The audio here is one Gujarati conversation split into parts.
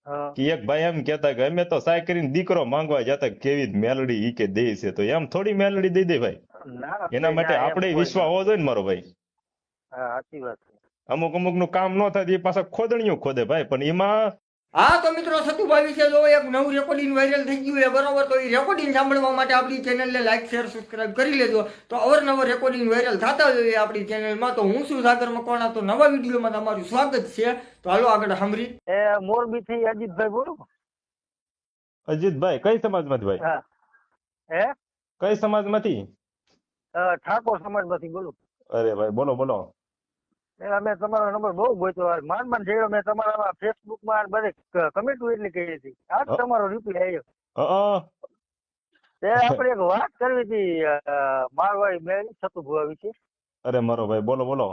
હા. કે એક ભાઈ એમ કહેતા કે અમે તો સાય કરીને દીકરો માંગવા જતા કેવી મેલડી ઈ કે દે છે, તો એમ થોડી મેલડી દઈ દે ભાઈ. ના એના ભાઈ માટે ના, એમ આપણે કોઈ વિશ્વાસ ના. હોવો જોઈએ ને મારો ભાઈ. હા, સાચી વાત છે. અમુક અમુક નું કામ ન થાય એ પાછા ખોદણીઓ ખોદે ભાઈ, પણ એમાં હા તો મિત્રો સતુભાઈ વિશે જો એક નવું રેકોર્ડિંગ વાયરલ થઈ ગયું છે બરોબર, તો એ રેકોર્ડિંગ સાંભળવા માટે આપણી ચેનલને લાઈક શેર સબસ્ક્રાઇબ કરી લેજો. તો અવારનવાર રેકોર્ડિંગ વાયરલ થતા જોઈએ આપણી ચેનલમાં. તો હું છું સાગર મકવાણા, તો નવા વિડીયોમાં તમારું સ્વાગત છે. તો હાલો આગળ સાંભળી. એ મોરબી થી અજીતભાઈ બોલું. અજીતભાઈ કઈ સમાજમાંથી ભાઈ? હા. હે કઈ સમાજમાંથી? ઠાકોર સમાજ માંથી બોલું. અરે ભાઈ બોલો બોલો. મેં તમારો નંબર બહુ ગોત્યો, માંડ માંડ થયો. મેં તમારા ફેસબુક માં બધે કમેન્ટ એટલી કરી હતી, આજ તમારો રિપ્લાય આવ્યો. તે આપણે એક વાત કરવી હતી મારવાડી મેળી સતુ ભુવા વિશે. અરે મારો ભાઈ બોલો બોલો.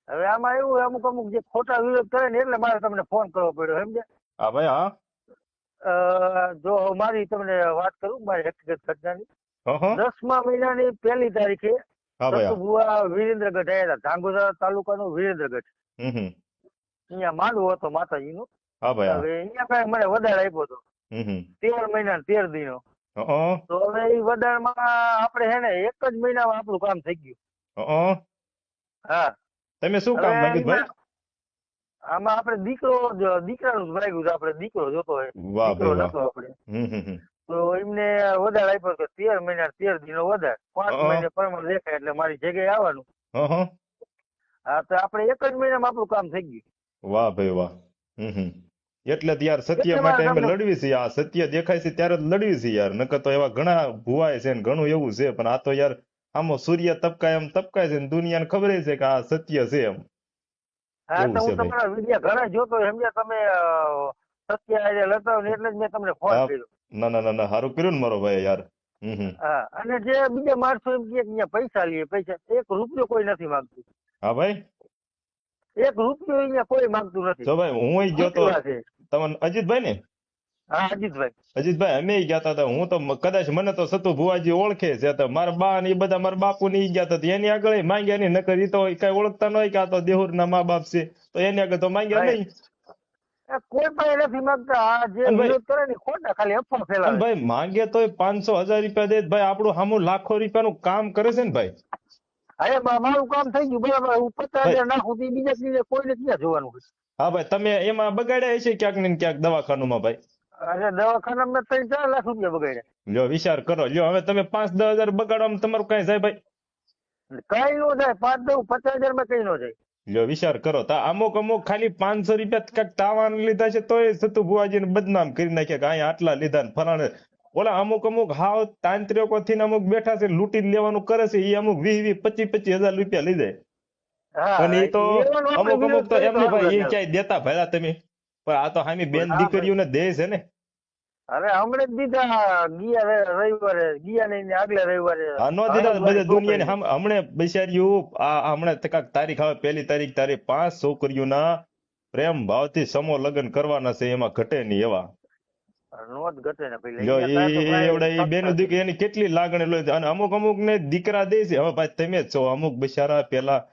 હવે આમાં એવું અમુક અમુક જે ખોટા વિરોધ કરે ને એટલે મારે તમને ફોન કરવો પડ્યો, સમજ્યા? હા ભાઈ હા. જો મારી તમને વાત કરું મારી વ્યક્તિગત ઘટનાની. હા 10મા મહિનાની 1લી તારીખે હા ભાઈ સતુ ભુવા વિરેન્દ્રગઢ આવ્યા હતા. ધાંગોધરા તાલુકાનું વિરેન્દ્રગઢ. હમ. અહીંયા માંડવો હતો માતાજીનું. હા ભાઈ હા. હવે અહીંયા કઈ મને વધારે આપ્યો હતો હમ. 13 મહિના 13 દિનો. હા તો હવે એ વધારમાં આપણે હે ને 1 જ મહિનામાં આપણું કામ થઈ ગયું. હા. હા. તમે શું હવે કામ માંગ્યું ભાઈ? આમાં આપણે દીકરાનું જ માંગ્યું છે. આપણે દીકરો જોતો હોય, વાહ દીકરો ભાઈ વાહ. નતો આપણે. હમ. તો એમને વધારે આપ્યો કે 13 મહિના 13 દિનો વધારે, 5 હા મહિને પરમાણ દેખાય એટલે મારી જગ્યાએ આવવાનું. હા. હા, તો આપણે 1 જ મહિનામાં આપણું કામ થઈ ગયું. વાહ ભાઈ વાહ. હમ. એટલે જ યાર સત્ય એટલે માટે મારે અમે તમને લડવી છે. આ સત્ય દેખાય છે ત્યારે જ લડવી છે યાર, નકર તો એવા ઘણા ભુવાય છે ને ઘણું એવું છે, પણ આ તો યાર આમાં સૂર્ય તપકાય એમ તપકાય છે ને દુનિયાને ખબર છે કે આ સત્ય છે એમ. હા, તો એવું છે હું ભાઈ. તમારા વિડીયો ઘણા જોતો હોય, સમજ્યા? તમે સત્ય આજે લડતા હોય ને એટલે જ મેં તમને ફોન હા. કર્યો. ના ના ના ના, સારું કર્યું ને મારો ભાઈ યાર. હા, અને જે બીજા માણસો એમ કહે કે અહીંયા પૈસા લઈએ પૈસા, 1 રૂપિયો કોઈ નથી માંગતું. હા ભાઈ. 1 રૂપિયો અહીંયા કોઈ માંગતું નથી. જો ભાઈ હું ગયો તો ખોટી વાત છે. તમને અજીતભાઈ ને હા, અજીતભાઈ. અજીતભાઈ અમે ગયા હતા. હું તો કદાચ મને તો સતુ ભુવાજી ઓળખે છે, તો મારા બા ને એ બધા મારા બાપુ ને ઈ ગયા હતા, એની આગળ માંગ્યા નહીં. નકર ઈ તો કઈ ઓળખતા ન હોય કે આ તો દેહુર ના મા બાપ છે, તો એની આગળ તો માંગ્યા ભાઈ, નહીં. કોઈ પણ નથી માંગતા. આ જે અને ભાઈ વિરોધ કરે ને ખોટા ખાલી અફવા અને ફેલાવે. ભાઈ માંગે તોય 500,000 રૂપિયા દે. ભાઈ આપણું સામું લાખો રૂપિયાનું કામ કરે છે ને ભાઈ. હવે મારું કામ થઈ ગયું બરાબર, હું 50,000 ભાઈ નાખું તો બીજા ત્રીજે કોઈને ક્યાં જોવાનું હોય? હા ભાઈ, તમે એમાં બગાડ્યા હશે ક્યાંક ને ક્યાંક દવાખાનું ભાઈ. અરે દવાખાનામાં 3-4 લાખ રૂપિયા બગાડ્યા. લ્યો વિચાર કરો. લ્યો હવે તમે 5-10 હજાર બગાડવામાં તમારું કઈ જાય ભાઈ? કઈ નો જાય. 5-10-50,000 માં કઈ નો જાય. લ્યો વિચાર કરો. તો અમુક અમુક ખાલી 500 રૂપિયા ક્યાંક તાવાન લીધા છે તોય સતુ ભુવાજીને બદનામ કરી નાખ્યા કે અહીંયા આટલા લીધા ને ફલાણે. ઓલા અમુક અમુક હાવ તાંત્રિકો થી અમુક બેઠા છે લૂંટી લેવાનું કરે છે, એ અમુક 20-25-25,000 રૂપિયા લઈ જાય. અને હા, એ તો એવાનો આપણે અમુક અમુક વિરોધ તો કરીએ તો એમની સારું ભાઈ એ લાગે. ક્યાંય દેતા ભલા તમે, પણ આ તો હામી બેન હા ભાઈ, દીકરીઓને દે છે ને. અરે હમણાં જ દીધા ગયા રવિવારે, ગયા નહીં ને આગલા રવિવારે. હા નો દીધા બધા દુનિયાને હમણે બિચાર્યું આ હમણાં કાંઈક તારીખ આવે 1લી તારીખ 5 છોકરીઓના પ્રેમ ભાવથી સમો લગ્ન કરવાના છે, એમાં ઘટે નહીં એવા. નોંધ ઘટે ને પેલા લ્યો અહીંયા કાંઈ તો કાંઈ એવડા એ બેનો સત્તા છે. દીકરી એની કેટલી લાગણી લો. અને અમુક અમુક ને દીકરા દે છે. હવે ભાઈ તમે જ છો, અમુક બિચારા પેલા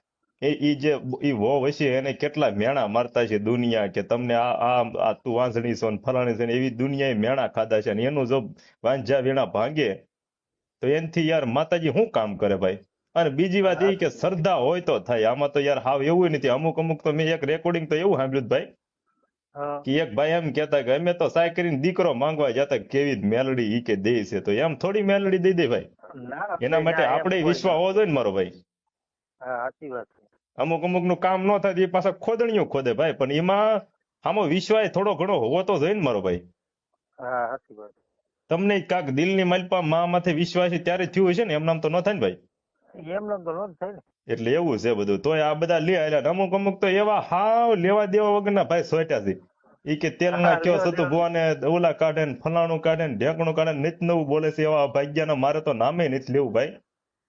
ઈ જે ઈ વહુ હશે એને કેટલા મેણા મારતા છે દુનિયા કે તમને આ તું વાંસણી છો ને ફલાણી છે ને, એવી દુનિયાએ મેણા ખાધા છે. અને એનું જો વાંઝા વીણા ભાંગે તો એનથી યાર માતાજી શું કામ કરે ભાઈ. અને બીજી વાત એ કે શ્રદ્ધા હોય તો થાય. આમાં તો યાર હાવ એવું નથી. અમુક અમુક તો મેં એક રેકોર્ડિંગ તો એવું સાંભળ્યું ભાઈ હા. કે એક ભાઈ એમ કહેતા કે અમે તો સાય કરીને દીકરો માંગવા જતા કેવી મેલડી ઈ કે દે છે, તો એમ થોડી મેલડી દઈ દે ભાઈ. ના એના ભાઈ માટે ના, એમ આપણે કોઈ વિશ્વાસ ના. હોવો જોઈએ ને મારો ભાઈ. હા, સાચી વાત છે. અમુક અમુક નું કામ ન થાય એ પાછા ખોદણીઓ ખોદે ભાઈ, પણ એમાં આમાં વિશ્વાસ થોડો ઘણો હોવો તો જોઈએ ને મારો ભાઈ. હા, સાચી વાત. તમને કાંક દિલની માલપા માં માથે વિશ્વાસ છે ત્યારે થયું હશે ને, એમ નામ તો ન થાય ને ભાઈ. એમને તો નો જ થાય ને. એટલે એવું છે બધું. તોય આ બધા લે આલ્યા. અમુક અમુક તો એવા હાવ લેવા દેવા વગરના ભાઈ સોટ્યા છે. ઈ કે તેલ ના હા, કયો લેવા સતુ દેવા. ભુવાને ઓલા કાઢે ને ફલાણું કાઢે ને ઢેકણું કાઢે ને નિત નવું બોલે છે. એવા ભાગ્યના મારે તો નામે નથી લેવું ભાઈ,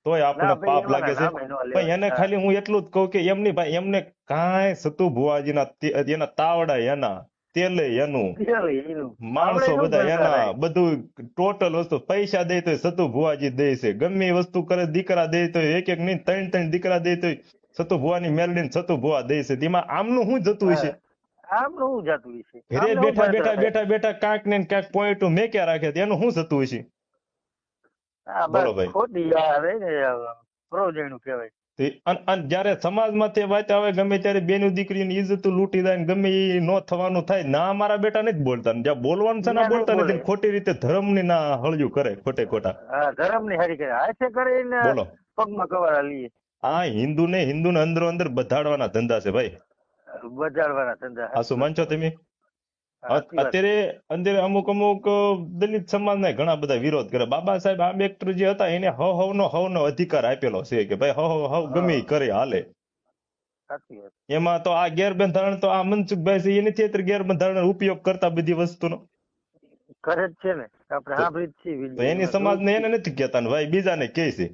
તોય ના આપણને ભાઈ, પાપ એમાં લાગે છે. નામે નો પણ લેવાય. એને હા. ખાલી હું એટલું જ કહું કે એમની ભાઈ એમને કાંઈ સતુ ભુવાજીના એના તાવડા એના, તેલે એનું, એનું આપણે માણસો શું બધા કરતા એના, થાય? બધું ટોટલ વસ્તુ. પૈસા દે તો સતુ ભુવાજી દે છે. ગમે એ વસ્તુ કરે. દીકરા દે તો એક એક નહીં 3-3 દીકરા દે તો સતુ ભુવાની મેલડીને સતુ ભુવા દે છે. તેમાં આમનું શું જતું હા. હશે? આમનું શું જાતું હશે? ઘરે આમને શું બેઠા ફાયદો બેઠા થાય? બેઠા બેઠા કાંક ને કાંક પોઈન્ટ મેક્યા રાખે તો એનું શું થતું હશે? આ બોલો બસ ભાઈ. ખોટી આ રહી ને પ્રોજેક્ટ કહેવાય. અને જયારે સમાજમાં તે વાત આવે ગમે ત્યારે બેનું દીકરીની ઇજ્જત લૂંટી જાય ને ગમે એ નો થવાનું થાય ના મારા બેટા નથી બોલતા ને જ્યાં બોલવાનું છે ને ના, નહીં બોલતા નથી બોલે. ને ખોટી રીતે ધર્મની ના હળિયું કરે ખોટે ખોટા. હા, ધર્મની હારી કરે હાથે કરીને બોલો પગમાં કવાડા લઈએ આ હિન્દુને અંદરો અંદર બધાડવાના ધંધા છે ભાઈ. બજાડવાના ધંધા. આ શું માનશો તમે? સાચી વાત. અત્યારે અમુક દલિત સમાજના ઘણા બધા વિરોધ કરે. બાબા સાહેબ આંબેડકર જે હતા એને હવનો અધિકાર આપેલો છે કે ભાઈ હવ ગમે ઈ કરે હાલે. સાચી વાત. એમાં તો આ ગેરબંધારણ તો આ મનસુખભાઈ છે એ નથી અત્યારે ગેરબંધારણ ઉપયોગ કરતા બધી વસ્તુનો. કરે જ છે ને આપણે સાંભળી જ છીએ તો એની સમાજને એને નથી કહેતા ને ભાઈ બીજાને કહે છે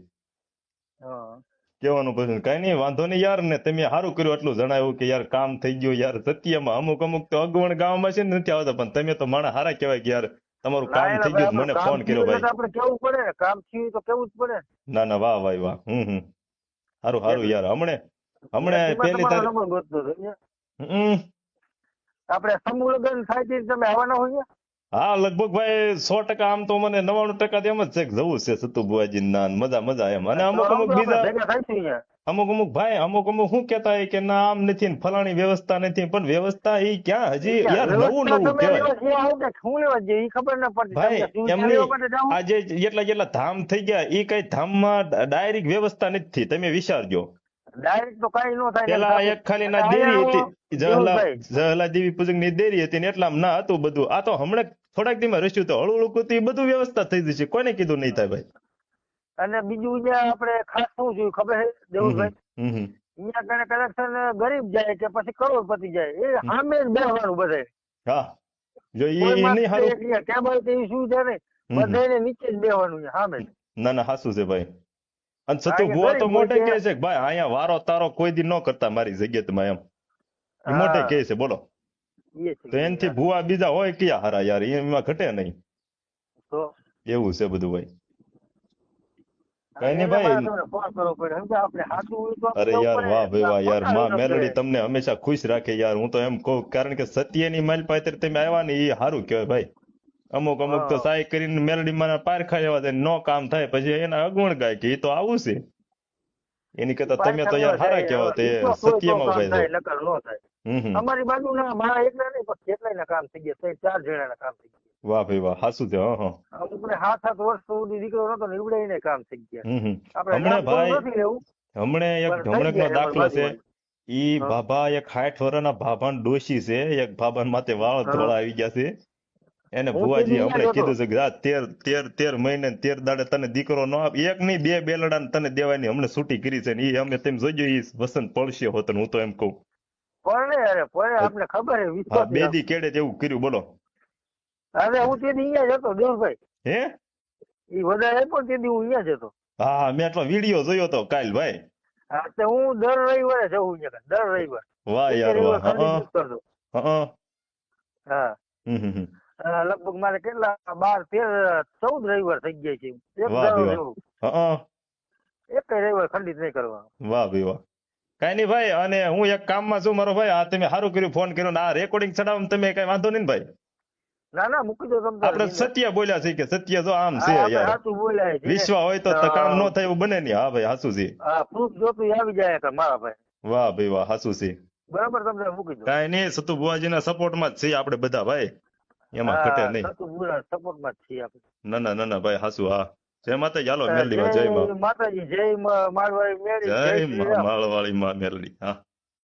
હા. કેવાનું પછી કઈ નહીં વાંધો નહીં યાર ને તમે સારું કર્યું એટલું જણાવ્યું કે યાર કામ થઈ ગયું યાર. સત્યમાં અમુક તો અગવણ ગામમાં છે ને નથી આવતા પણ તમે તો માણસ હારા કહેવાય કે યાર તમારું કામ થઈ ગયું મને ફોન કર્યો ભાઈ. આપણે કેવું પડે ને કામ થયું તો કેવું જ પડે. ના વાહ ભાઈ વાહ. સારું યાર હમણે પહેલી તમારો તારીખ. નંબર ગોતતો હતો અહીંયા. હમ આપણે સમૂહ લગ્ન થાય છે તમે આવવાના હોય? હા લગભગ ભાઈ 100% આમ તો મને 99% એમ જ છે કે જવું છે સતુ બુઆજી ના મજા એમ. અને અમુક બીજા ભેગા થાય છે અહીંયા. અમુક ભાઈ શું કેતા હોય કે ના આમ નથી ને ફલાણી વ્યવસ્થા નથી પણ વ્યવસ્થા એ ક્યાં હજી યાર નવું કહેવાય શું લેવા જઈએ એ ખબર ના પડતી. ભાઈ તમને શું એમની લેવા માટે જાઓ? આજે જેટલા ધામ થઈ ગયા એ કઈ ધામમાં ડાયરેક્ટ વ્યવસ્થા નથી. તમે વિચારજો ડાયરેક્ટ તો કઈ ન થાય. પેલા એક ખાલી ના દેરી હતી જહલા દેવી પૂજક ની દેરી હતી ને એટલામાં ના હતું બધું. આ તો હમણાં થોડાક દીમાં રસ્યું તો હળવું એ બધું વ્યવસ્થા થઈ જશે. કોને કીધું નહીં થાય ભાઈ? અને બીજું અહીંયા આપણે ખાસ શું જોયું ખબર છે દેવુભાઈ? અહીંયા કનેક્શન ગરીબ જાય કે પછી કરોડપતિ જાય એ સામે જ બેસવાનું બધે. હા જો ઈ નહીં હારું કેબલ તેવી સુવિધા નહીં બધાને નીચે જ બેસવાનું છે સામે. ના હાસું છે ભાઈ. અને છતું ભુવા તો મોઢે કહે છે કે ભાઈ અહીંયા વારો તારો કોઈ દી ન કરતા મારી જગ્યામાં એમ એ મોઢે કહે છે. બોલો તો એનથી ભુવા બીજા હોય ક્યાં હારા યાર એમાં ઘટે નહીં. તો એવું છે બધું ભાઈ. કઈ નહીં ભાઈ. ફોન કરવો પડે સમજ્યા? આપણે સાચું હોય તો અરે યાર વાહ ભાઈ વાહ યાર માં મેલડી તમને હંમેશા ખુશ રાખે યાર. હું તો એમ કહું કારણ કે સત્યની માઇલ પાત્ર તમે આવ્યા ને એ સારું કહેવાય ભાઈ. અમુક તો સાય કરીને મેલડી માં પારખા એવા જાય નો કામ થાય પછી એના અગવણ ગાય કે એ તો આવું છે. એની કરતા તમે તો યાર સારા કહેવા તો સત્યમાં ઉભા થાય. અમારી બાજુ ના મારા એકલા નહીં પણ કેટલાય ના કામ થઈ ગયા. 4 જણા કામ થઈ ગયા. વાહ ભાઈ વાહ હાસું છે. અમુકને 7 વર્ષ સુધી દીકરો નતો ને એવડે કામ થઈ ગયા. હમણાં ભાઈ હમણાં નો દાખલો છે. ઈ બાબા એક 60 વર્ષના ભાભાન ડોશી છે. એક ભાભાન માથે વાળ ધોળા આવી ગયા છે. એને ભુવાજી હમણાં કીધું છે કે આ 13 મહિને 13 દાડે તને દીકરો ન આપ એક નહીં 2 બેલડા તને દેવાની હમણાં છૂટી કરી છે ને ઈ અમે તેમ જોજો ઈ વસંત પડશે હોત હું તો એમ કહું. આપણે ખબર છે વિશ્વાસ બેદી કેડે એવું કર્યું. બોલો હવે હું તેથી અહીંયા જ હતો દેવભાઈ. હે ઈ વધારે પણ તેથી હું અહીંયા જ હતો. હા મેં એટલો વિડીયો જોયો તો કાલ ભાઈ. હા તો હું દર રવિવારે જઉં અહીંયા દર રવિવાર. વાહ યાર વાહ. હા લગભગ મારે કેટલા 12 13 14 રવિવાર થઈ ગયા છે. એક રવિવાર ખંડિત નહીં કરવાનો. વાહ ભાઈ વાહ. કઈ નહીં ભાઈ. અને હું એક કામમાં છું મારો ભાઈ. આ તમે સારું કર્યું ફોન કર્યો આ રેકોર્ડિંગ ચડાવવામાં તમે કઈ વાંધો નહીં ભાઈ? ના મૂકી દો તમે. આપણે સત્ય બોલ્યા છે કે સત્ય જો આમ છે યાર. સાચું બોલ્યા છે. વિશ્વાસ હોય તો કામ ન થાય એવું બને નહીં. હા ભાઈ હાસું છે. હા પ્રૂફ જોતું આવી જાય કે મારા ભાઈ. વાહ ભાઈ વાહ હાસું છે. બરાબર તમને મૂકી દો. કઈ નહીં સતુ બુઆજીના સપોર્ટમાં જ છીએ આપણે બધા ભાઈ. એમાં ઘટે નહીં. સપોર્ટમાં જ છીએ આપણે. ના ભાઈ હાસું. હા જય માતા. ચાલો મેલડી જય માતાજી જય માળવાળી મેલડી જય માળવાળી માં મેલડી. હા